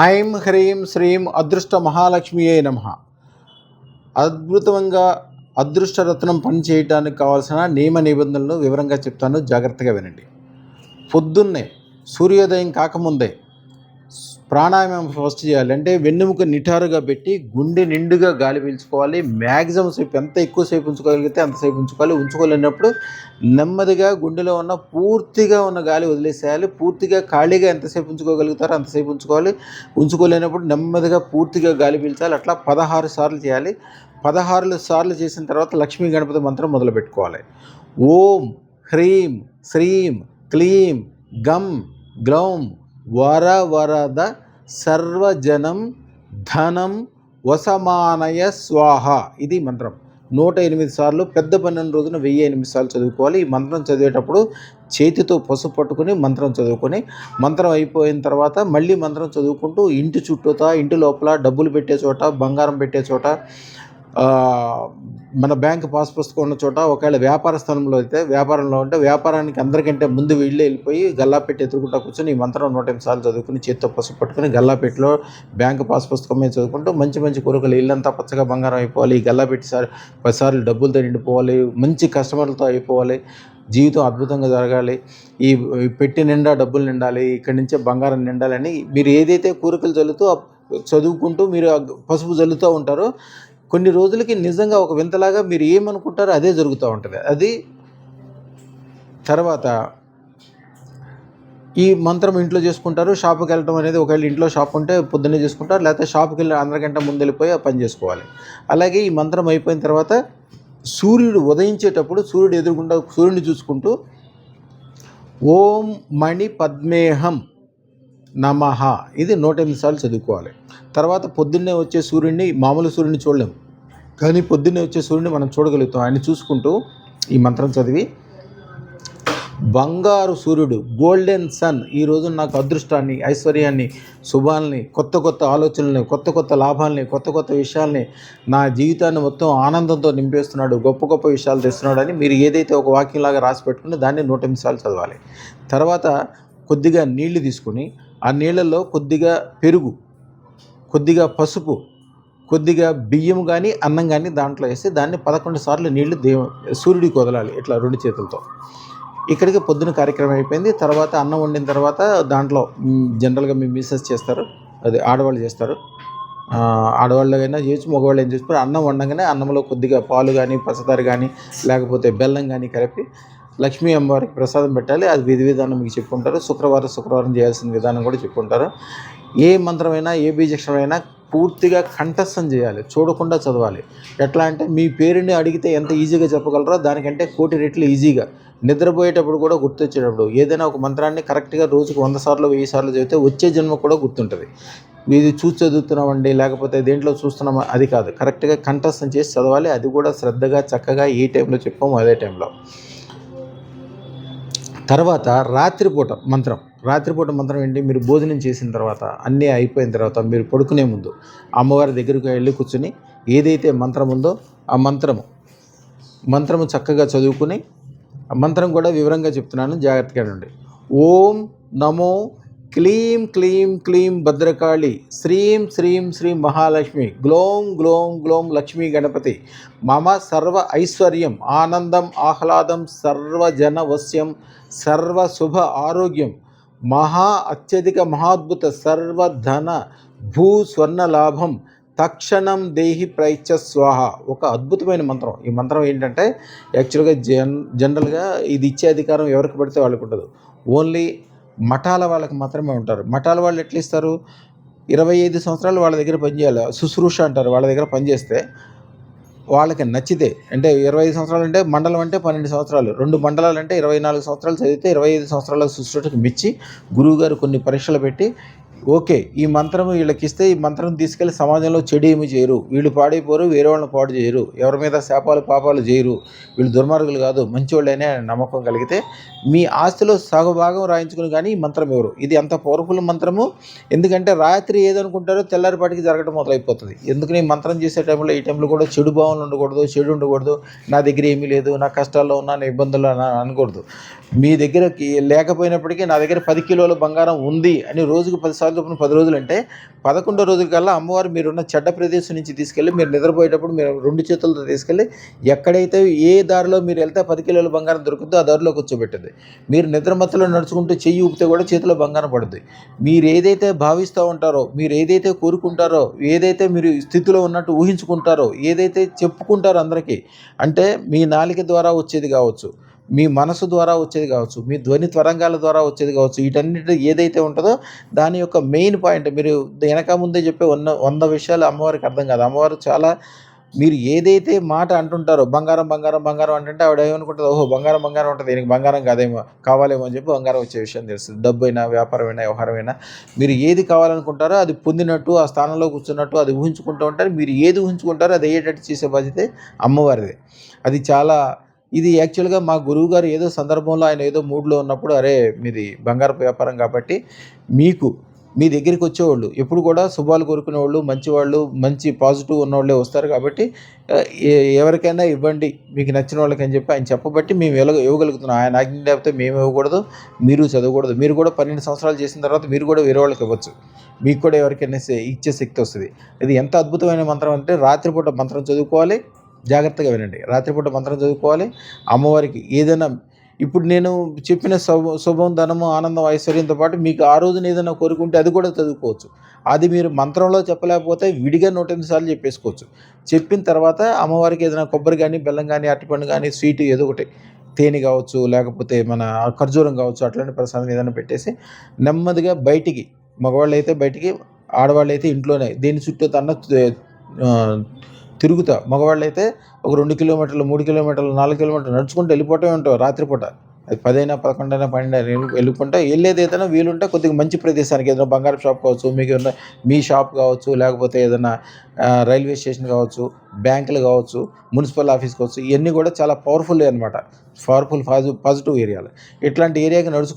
ఐం హ్రీం శ్రీం అదృష్ట మహాలక్ష్మియే నమః. అద్భుతంగా అదృష్టరత్నం పని చేయడానికి కావాల్సిన నియమ నిబంధనలు వివరంగా చెప్తాను, జాగ్రత్తగా వినండి. పొద్దున్నే సూర్యోదయం కాకముందే ప్రాణాయామం ఫస్ట్ చేయాలి. అంటే వెన్నెముక నిటారుగా పెట్టి గుండె నిండుగా గాలి పీల్చుకోవాలి. మ్యాక్సిమం సేపు ఎంత ఎక్కువసేపు ఉంచుకోగలిగితే అంతసేపు ఉంచుకోవాలి. ఉంచుకోలేనప్పుడు నెమ్మదిగా గుండెలో ఉన్న పూర్తిగా ఉన్న గాలి వదిలేసేయాలి. పూర్తిగా ఖాళీగా ఎంతసేపు ఉంచుకోగలుగుతారో అంతసేపు ఉంచుకోవాలి. ఉంచుకోలేనప్పుడు నెమ్మదిగా పూర్తిగా గాలి పీల్చాలి. అట్లా 16 సార్లు చేయాలి. 16 సార్లు చేసిన తర్వాత లక్ష్మీ గణపతి మంత్రం మొదలు పెట్టుకోవాలి. ఓం హ్రీం శ్రీం క్లీం గం గ్లౌం వరవరద సర్వజనం ధనం వసమానయ స్వాహ. ఇది మంత్రం 108 సార్లు. పెద్ద పన్నెండు రోజున 1008 సార్లు చదువుకోవాలి. ఈ మంత్రం చదివేటప్పుడు చేతితో పసుపు పట్టుకుని మంత్రం చదువుకొని, మంత్రం అయిపోయిన తర్వాత మళ్ళీ మంత్రం చదువుకుంటూ ఇంటి చుట్టూతా, ఇంటి లోపల డబ్బులు పెట్టే చోట, బంగారం పెట్టే చోట, మన బ్యాంక్ పాస్ పుస్తకం ఉన్న చోట, ఒకవేళ వ్యాపార స్థలంలో అయితే వ్యాపారంలో ఉంటే వ్యాపారానికి అందరికంటే ముందు వెళ్ళిపోయి గల్లాపెట్టి ఎదురుకుంటా కూర్చొని ఈ మంత్రం 108 సార్లు చదువుకుని చేతితో పసుపు పట్టుకుని గల్లాపెట్టిలో బ్యాంక్ పాస్ పుస్తకం మీద చదువుకుంటూ మంచి మంచి కోరికలు, ఇల్లంతా పచ్చగా బంగారం అయిపోవాలి, ఈ గల్లాపెట్టి 10 సార్లు డబ్బులతో నిండిపోవాలి, మంచి కస్టమర్లతో అయిపోవాలి, జీవితం అద్భుతంగా జరగాలి, ఈ పెట్టి నిండా డబ్బులు నిండాలి, ఇక్కడి నుంచే బంగారం నిండాలని మీరు ఏదైతే కోరికలు చదువుకుంటూ మీరు పసుపు జల్లుతూ ఉంటారో కొన్ని రోజులకి నిజంగా ఒక వింతలాగా మీరు ఏమనుకుంటారో అదే జరుగుతూ ఉంటుంది. అది తర్వాత ఈ మంత్రం ఇంట్లో చేసుకుంటారు. షాపుకి వెళ్ళటం అనేది, ఒకవేళ ఇంట్లో షాప్ ఉంటే పొద్దున్నే చేసుకుంటారు, లేకపోతే షాపుకి వెళ్ళి అందరికంటే ముందు వెళ్ళిపోయి ఆ పని చేసుకోవాలి. అలాగే ఈ మంత్రం అయిపోయిన తర్వాత సూర్యుడు ఉదయించేటప్పుడు సూర్యుడు ఎదురుకుండా సూర్యుడిని చూసుకుంటూ ఓం మణి పద్మేహం నమః ఇది 108 సార్లు చదువుకోవాలి. తర్వాత పొద్దున్నే వచ్చే సూర్యుడిని, మామూలు సూర్యుడిని చూడలేము, కానీ పొద్దున్నే వచ్చే సూర్యుడిని మనం చూడగలుగుతాం. ఆయన చూసుకుంటూ ఈ మంత్రం చదివి బంగారు సూర్యుడు, గోల్డెన్ సన్ ఈరోజు నాకు అదృష్టాన్ని, ఐశ్వర్యాన్ని, శుభాల్ని, కొత్త కొత్త ఆలోచనల్ని, కొత్త కొత్త లాభాలని, కొత్త కొత్త విషయాల్ని, నా జీవితాన్ని మొత్తం ఆనందంతో నింపేస్తున్నాడు, గొప్ప గొప్ప విషయాలు తెస్తున్నాడు అని మీరు ఏదైతే ఒక వాక్యంలాగా రాసి పెట్టుకుని దాన్ని 108 సార్లు చదవాలి. తర్వాత కొద్దిగా నీళ్లు తీసుకుని ఆ నీళ్ళల్లో కొద్దిగా పెరుగు, కొద్దిగా పసుపు, కొద్దిగా బియ్యం కానీ అన్నం కానీ దాంట్లో వేసి దాన్ని 11 సార్లు నీళ్లు సూర్యుడికి వదలాలి ఇట్లా 2 చేతులతో. ఇక్కడికి పొద్దున కార్యక్రమం అయిపోయింది. తర్వాత అన్నం వండిన తర్వాత దాంట్లో జనరల్గా మీ మిసెస్ చేస్తారు, అది ఆడవాళ్ళు చేస్తారు, ఆడవాళ్ళైనా చేయొచ్చు, మగవాళ్ళు ఏం చేస్తారు, అన్నం వండగానే అన్నంలో కొద్దిగా పాలు కానీ, పచ్చదార కానీ, లేకపోతే బెల్లం కానీ కలిపి లక్ష్మీ అమ్మవారికి ప్రసాదం పెట్టాలి. అది విధి విధానం మీకు చెప్పుకుంటారు. శుక్రవారం చేయాల్సిన విధానం కూడా చెప్పుకుంటారు. ఏ మంత్రమైనా, ఏ బీజక్షరమైనా పూర్తిగా కంఠస్థం చేయాలి, చూడకుండా చదవాలి. ఎట్లా అంటే మీ పేరుని అడిగితే ఎంత ఈజీగా చెప్పగలరో దానికంటే 1,000 రెట్లు ఈజీగా నిద్రపోయేటప్పుడు కూడా గుర్తొచ్చేటప్పుడు ఏదైనా ఒక మంత్రాన్ని కరెక్ట్గా రోజుకు 100 సార్లు 1000 సార్లు చదివితే వచ్చే జన్మ కూడా గుర్తుంటుంది. ఇది చూసి చదువుతున్నామండి, లేకపోతే దేంట్లో చూస్తున్నామా అది కాదు, కరెక్ట్గా కంఠస్థం చేసి చదవాలి. అది కూడా శ్రద్ధగా చక్కగా ఏ టైంలో చెప్పామో అదే టైంలో. తర్వాత రాత్రిపూట మంత్రం ఏంటి, మీరు భోజనం చేసిన తర్వాత అన్నీ అయిపోయిన తర్వాత మీరు పడుకునే ముందు అమ్మవారి దగ్గరికి వెళ్ళి కూర్చుని ఏదైతే మంత్రం ఉందో ఆ మంత్రము చక్కగా చదువుకుని, ఆ మంత్రం కూడా వివరంగా చెప్తున్నాను, జాగ్రత్తగా ఉండండి. ఓం నమో క్లీం క్లీం క్లీం భద్రకాళి శ్రీం శ్రీం శ్రీం మహాలక్ష్మి గ్లోం గ్లోం గ్లోం లక్ష్మీ గణపతి మమ సర్వ ఐశ్వర్యం ఆనందం ఆహ్లాదం సర్వజనవశ్యం సర్వశుభ ఆరోగ్యం అత్యధిక మహాద్భుత సర్వధన భూ స్వర్ణ లాభం తక్షణం దేహి ప్రైచ్చ స్వాహ. ఒక అద్భుతమైన మంత్రం. ఈ మంత్రం ఏంటంటే యాక్చువల్గా జనరల్గా ఇది ఇచ్చే అధికారం ఎవరికి పడితే వాళ్ళకి ఉండదు, ఓన్లీ మఠాల వాళ్ళకి మాత్రమే ఉంటారు. మఠాల వాళ్ళు ఎట్లా ఇస్తారు, 25 సంవత్సరాలు వాళ్ళ దగ్గర పనిచేయాలి, శుశ్రూష అంటారు. వాళ్ళ దగ్గర పనిచేస్తే వాళ్ళకి నచ్చితే, అంటే 25 సంవత్సరాలు అంటే మండలం అంటే 12 సంవత్సరాలు, 2 మండలాలు అంటే 24 సంవత్సరాలు చదివితే 25 సంవత్సరాల శుశ్రూషకు మెచ్చి గురువుగారు కొన్ని పరీక్షలు పెట్టి ఓకే ఈ మంత్రం వీళ్ళకి ఇస్తే ఈ మంత్రం తీసుకెళ్ళి సమాజంలో చెడు ఏమి చేయరు, వీళ్ళు పాడైపోరు, వేరే వాళ్ళని పాడు చేయరు, ఎవరి మీద శాపాలు పాపాలు చేయరు, వీళ్ళు దుర్మార్గులు కాదు, మంచివాళ్ళనే నమ్మకం కలిగితే మీ ఆస్తిలో సగభాగం రాయించుకుని కానీ ఈ మంత్రం ఎవరు. ఇది అంత పవర్ఫుల్ మంత్రము. ఎందుకంటే రాత్రి ఏదనుకుంటారో తెల్లారిపాటికి జరగడం మొదలైపోతుంది. ఎందుకని ఈ మంత్రం చేసే టైంలో, ఈ టైంలో కూడా చెడు భావనలు ఉండకూడదు, చెడు ఉండకూడదు, నా దగ్గర ఏమీ లేదు, నా కష్టాల్లో ఉన్నా, నా ఇబ్బందులు అనకూడదు. మీ దగ్గర లేకపోయినప్పటికీ నా దగ్గర 10 కిలోల బంగారం ఉంది అని రోజుకు 10 సార్లు సార్లు చొప్పున 10 రోజులంటే 11వ రోజుకల్లా అమ్మవారు మీరున్న చెడ్డ ప్రదేశం నుంచి తీసుకెళ్ళి మీరు నిద్రపోయేటప్పుడు మీరు 2 చేతులతో తీసుకెళ్ళి ఎక్కడైతే ఏ దారిలో మీరు వెళ్తే 10 కిలోల బంగారం దొరుకుతుందో ఆ దారిలో కూర్చోబెట్టింది. మీరు నిద్ర మత్తులో నడుచుకుంటూ చెయ్యి ఊపితే కూడా చేతిలో బంగారం పడుద్ది. మీరు ఏదైతే భావిస్తూ ఉంటారో, మీరు ఏదైతే కోరుకుంటారో, ఏదైతే మీరు స్థితిలో ఉన్నట్టు ఊహించుకుంటారో, ఏదైతే చెప్పుకుంటారో అందరికీ, అంటే మీ నాలిక ద్వారా వచ్చేది కావచ్చు, మీ మనసు ద్వారా వచ్చేది కావచ్చు, మీ ధ్వని తరంగాల ద్వారా వచ్చేది కావచ్చు, వీటన్నిటి ఏదైతే ఉంటుందో దాని యొక్క మెయిన్ పాయింట్ మీరు వెనక ముందే చెప్పే 100 విషయాలు అమ్మవారికి అర్థం కాదు. అమ్మవారు చాలా మీరు ఏదైతే మాట అంటుంటారో బంగారం, బంగారం, బంగారం అంటుంటే ఆవిడ ఏమనుకుంటది, ఓహో! బంగారం, బంగారం ఉంటది. ఈయనకి బంగారం కాదేమో కావాలేమో అని చెప్పి బంగారం వచ్చే విషయం తెలుస్తది. డబ్బైనా, వ్యాపారమైనా, వ్యవహారమైనా మీరు ఏది కావాలనుకుంటారో అది పొందినట్టు, ఆ స్థానంలో కూర్చున్నట్టు అది ఊహించుకుంటూ ఉంటారు. మీరు ఏది ఊహించుకుంటారో అది అయ్యేటట్టు చేసే బాధ్యతే అమ్మవారిదే. అది చాలా ఇది యాక్చువల్‌గా మా గురువుగారు ఏదో సందర్భంలో ఆయన ఏదో మూడ్‌లో ఉన్నప్పుడు, అరే! మీది బంగారపు వ్యాపారం కాబట్టి మీకు మీ దగ్గరికి వచ్చేవాళ్ళు ఎప్పుడు కూడా శుభాలు కోరుకునేవాళ్ళు, మంచివాళ్ళు, మంచి పాజిటివ్ ఉన్నోళ్ళే వస్తారు కాబట్టి ఆహ్, ఎవరికైనా ఇవ్వండి మీకు నచ్చిన వాళ్ళకి అని చెప్పి ఆయన చెప్పబట్టి మేము ఇవ్వగలుగుతున్నాం. ఆయన ఆజ్ఞ లేకపోతే మేము ఇవ్వకూడదు, మీరు చదవకూడదు. మీరు కూడా 12 సంవత్సరాలు చేసిన తర్వాత మీరు కూడా వేరే వాళ్ళకి ఇవ్వచ్చు. మీకు కూడా ఎవరికైనా ఇచ్చే శక్తి వస్తది. ఇది ఎంత అద్భుతమైన మంత్రం అంటే రాత్రిపూట మంత్రం చదువుకోవాలి. జాగ్రత్తగా వినండి. రాత్రిపూట మంత్రం చదువుకోవాలి. అమ్మవారికి ఏదైనా ఇప్పుడు నేను చెప్పిన శుభం, ధనము, ఆనందం, ఐశ్వర్యంతో పాటు మీకు ఆ రోజున ఏదైనా కోరుకుంటే అది కూడా చదువుకోవచ్చు. అది మీరు మంత్రంలో చెప్పలేకపోతే విడిగా 108 సార్లు చెప్పేసుకోవచ్చు. చెప్పిన తర్వాత అమ్మవారికి ఏదైనా కొబ్బరి గానీ, బెల్లం గానీ, అరటిపండు గానీ, స్వీట్ ఏదో ఒకటి తేనె కావచ్చు, లేకపోతే మన ఖర్జూరం కావచ్చు, అట్లాంటి ప్రసాదం ఏదైనా పెట్టేసి నెమ్మదిగా బయటికి, మగవాళ్ళైతే బయటికి, ఆడవాళ్ళైతే ఇంట్లోనే దీని చుట్టూతన్న ఆహ్, తిరుగుతా. మగవాళ్ళైతే ఒక 2 కిలోమీటర్లు, 3 కిలోమీటర్లు, 4 కిలోమీటర్లు నడుచుకుంటూ వెళ్ళిపోవటమే ఉంటాం రాత్రిపూట. అది 10 అయినా, 11 అయినా, 12 అయినా వెళ్ళుకుంటా వెళ్ళేది ఏదైనా వీలుంటే కొద్దిగా మంచి ప్రదేశానికి ఏదైనా బంగారం షాప్ కావచ్చు, మీకేమన్నా మీ షాప్ కావచ్చు, లేకపోతే ఏదన్నా రైల్వే స్టేషన్ కావచ్చు, బ్యాంకులు కావచ్చు, మున్సిపల్ ఆఫీస్ కావచ్చు, ఇయన్నీ కూడా చాలా పవర్‌ఫుల్లే అనమాట. పవర్‌ఫుల్ పాజిటివ్ ఏరియాలు. ఇట్లాంటి ఏరియాకి నడుచుకుంటూ